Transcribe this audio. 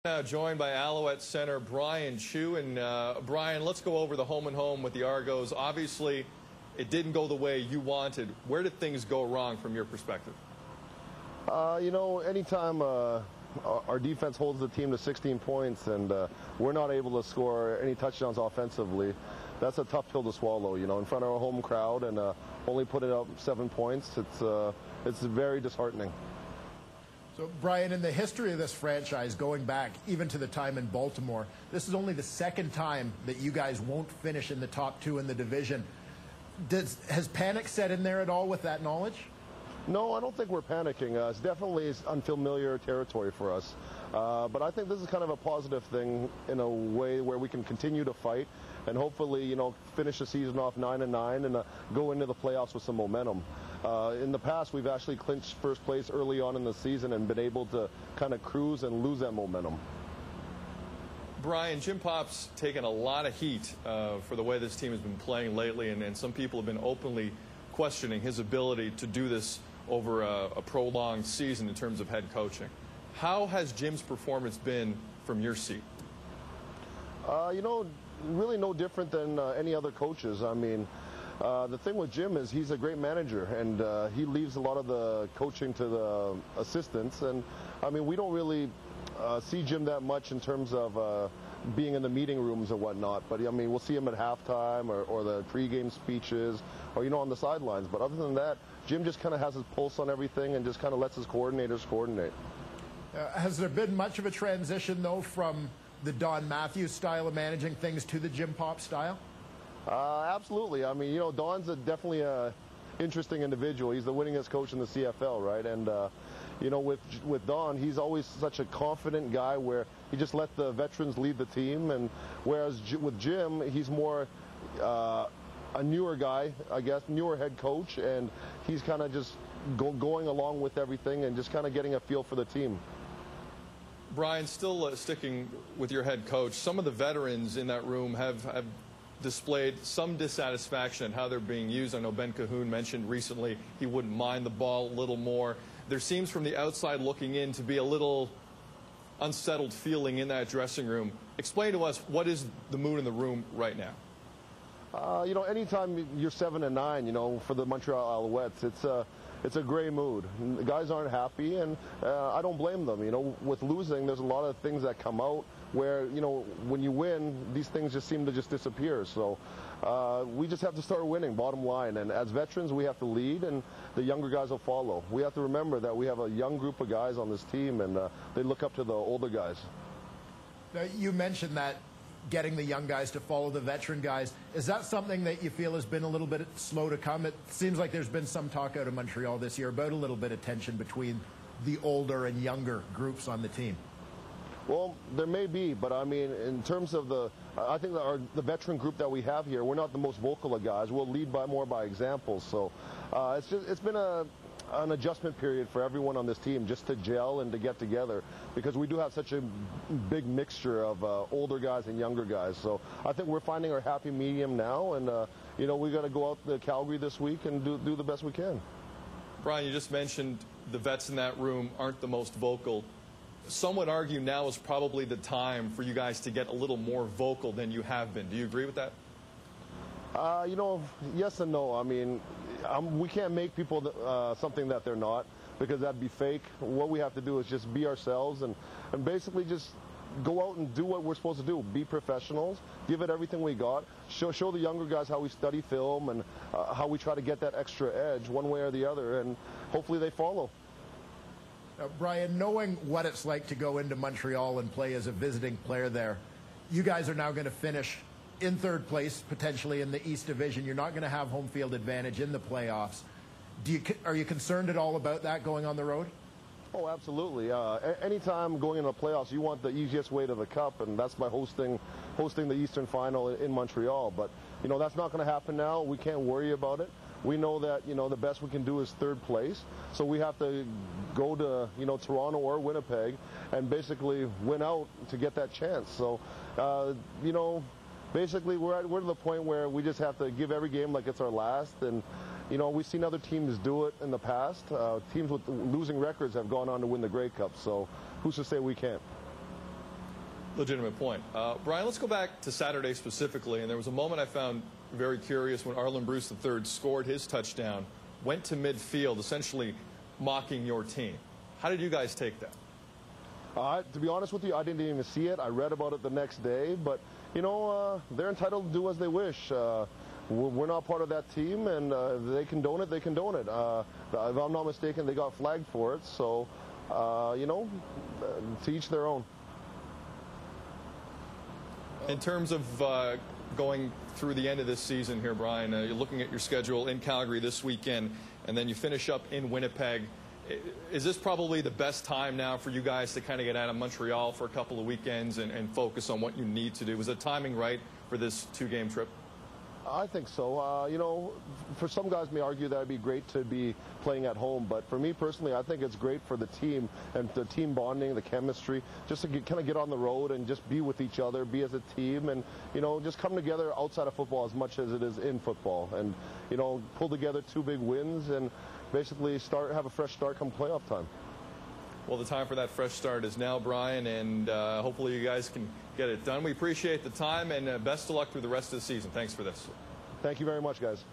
Now joined by Alouette center Bryan Chiu. And Bryan, let's go over the home and home with the Argos. Obviously, it didn't go the way you wanted. Where did things go wrong from your perspective? Anytime our defense holds the team to 16 points and we're not able to score any touchdowns offensively, that's a tough pill to swallow. In front of our home crowd and only putting up 7 points, it's very disheartening. So, Bryan, in the history of this franchise, going back even to the time in Baltimore, this is only the second time that you guys won't finish in the top two in the division. Has panic set in there at all with that knowledge? No, I don't think we're panicking. It's definitely unfamiliar territory for us. But I think this is kind of a positive thing in a way where we can continue to fight and hopefully, finish the season off 9-9 and go into the playoffs with some momentum. In the past, we've actually clinched first place early on in the season and been able to kind of cruise and lose that momentum. Bryan, Jim Pop's taken a lot of heat for the way this team has been playing lately, and some people have been openly questioning his ability to do this over a prolonged season in terms of head coaching. How has Jim's performance been from your seat? Really no different than any other coaches. I mean, the thing with Jim is he's a great manager, and he leaves a lot of the coaching to the assistants. And, I mean, we don't really see Jim that much in terms of being in the meeting rooms and whatnot. But, I mean, we'll see him at halftime or the pregame speeches or, on the sidelines. But other than that, Jim just kind of has his pulse on everything and just kind of lets his coordinators coordinate. Has there been much of a transition, though, from the Don Matthews style of managing things to the Jim Pop style? Absolutely. I mean, Don's definitely an interesting individual. He's the winningest coach in the CFL, right? And, with Don, he's always such a confident guy where he just let the veterans lead the team. And whereas with Jim, he's more a newer guy, I guess, newer head coach, and he's kind of just going along with everything and just kind of getting a feel for the team. Bryan, still sticking with your head coach, some of the veterans in that room have displayed some dissatisfaction in how they're being used. I know Ben Cahoon mentioned recently he wouldn't mind the ball a little more. There seems from the outside looking in to be a little unsettled feeling in that dressing room. Explain to us, what is the mood in the room right now? Anytime you're 7-9, for the Montreal Alouettes, it's a gray mood. The guys aren't happy, and I don't blame them. With losing, there's a lot of things that come out where, when you win, these things just seem to just disappear. So we just have to start winning, bottom line. And as veterans, we have to lead, and the younger guys will follow. We have to remember that we have a young group of guys on this team, and they look up to the older guys. Now, you mentioned that getting the young guys to follow the veteran guys. Is that something that you feel has been a little bit slow to come? It seems like there's been some talk out of Montreal this year about a little bit of tension between the older and younger groups on the team. Well, there may be, but I mean, in terms of I think the veteran group that we have here, we're not the most vocal of guys. We'll lead more by example. So it's been an adjustment period for everyone on this team just to gel and to get together, because we do have such a big mixture of older guys and younger guys. So I think we're finding our happy medium now, and we got to go out to Calgary this week and do the best we can. Bryan, you just mentioned the vets in that room aren't the most vocal. Some would argue now is probably the time for you guys to get a little more vocal than you have been. Do you agree with that? Yes and no. I mean, we can't make people something that they're not, because that'd be fake. What we have to do is just be ourselves and basically just go out and do what we're supposed to do. Be professionals, give it everything we got, show the younger guys how we study film and how we try to get that extra edge one way or the other, and hopefully they follow. Bryan, knowing what it's like to go into Montreal and play as a visiting player there, you guys are now going to finish in third place, potentially in the East Division. You're not going to have home field advantage in the playoffs. Are you concerned at all about that going on the road? Oh, absolutely. Anytime going into the playoffs, you want the easiest way to the cup, and that's by hosting the Eastern Final in Montreal. But, that's not going to happen now. We can't worry about it. We know that, the best we can do is third place. So we have to go to, Toronto or Winnipeg and basically win out to get that chance. So, basically we're to the point where we just have to give every game like it's our last. And, we've seen other teams do it in the past. Teams with losing records have gone on to win the Grey Cup. So who's to say we can't? Legitimate point. Bryan, let's go back to Saturday specifically. And there was a moment I found very curious when Arlen Bruce III scored his touchdown, went to midfield, essentially mocking your team. How did you guys take that? To be honest with you, I didn't even see it. I read about it the next day. But, you know, they're entitled to do as they wish. We're not part of that team, and if they condone it, they condone it. If I'm not mistaken, they got flagged for it. So, you know, to each their own. In terms of going through the end of this season here, Bryan, you're looking at your schedule in Calgary this weekend, and then you finish up in Winnipeg. Is this probably the best time now for you guys to kind of get out of Montreal for a couple of weekends and focus on what you need to do? Was the timing right for this two-game trip? I think so. You know, for some guys may argue that it'd be great to be playing at home, but for me personally, I think it's great for the team and the team bonding, the chemistry, just to kind of get on the road and just be with each other, be as a team, and, you know, just come together outside of football as much as it is in football, and, you know, pull together 2 big wins and basically have a fresh start come playoff time. Well, the time for that fresh start is now, Bryan, and hopefully you guys can get it done. We appreciate the time, and best of luck through the rest of the season. Thanks for this. Thank you very much, guys.